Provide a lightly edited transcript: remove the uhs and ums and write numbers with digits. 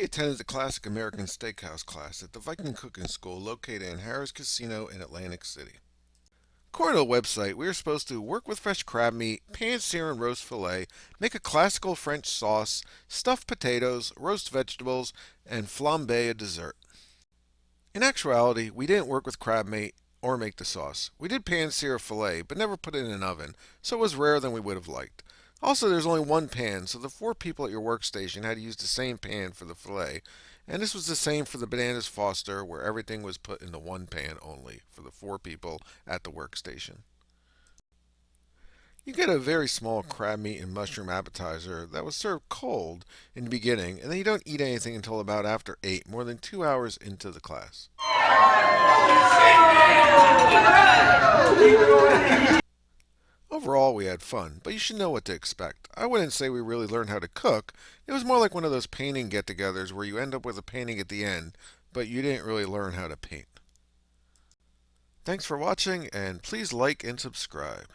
We attended the Classic American Steakhouse class at the Viking Cooking School located in Harrah's Casino in Atlantic City. According to the website, we are supposed to work with fresh crab meat, pan-sear and roast filet, make a classical French sauce, stuffed potatoes, roast vegetables, and flambe a dessert. In actuality, we didn't work with crab meat or make the sauce. We did pan-sear filet, but never put it in an oven, so it was rarer than we would have liked. Also, there's only one pan, so the 4 people at your workstation had to use the same pan for the filet, and this was the same for the bananas Foster, where everything was put in the one pan only for the 4 people at the workstation. You get a very small crab meat and mushroom appetizer that was served cold in the beginning, and then you don't eat anything until about after 8, more than 2 hours into the class. Overall, we had fun, but you should know what to expect. I wouldn't say we really learned how to cook. It was more like one of those painting get togethers where you end up with a painting at the end, but you didn't really learn how to paint. Thanks for watching, and please like and subscribe.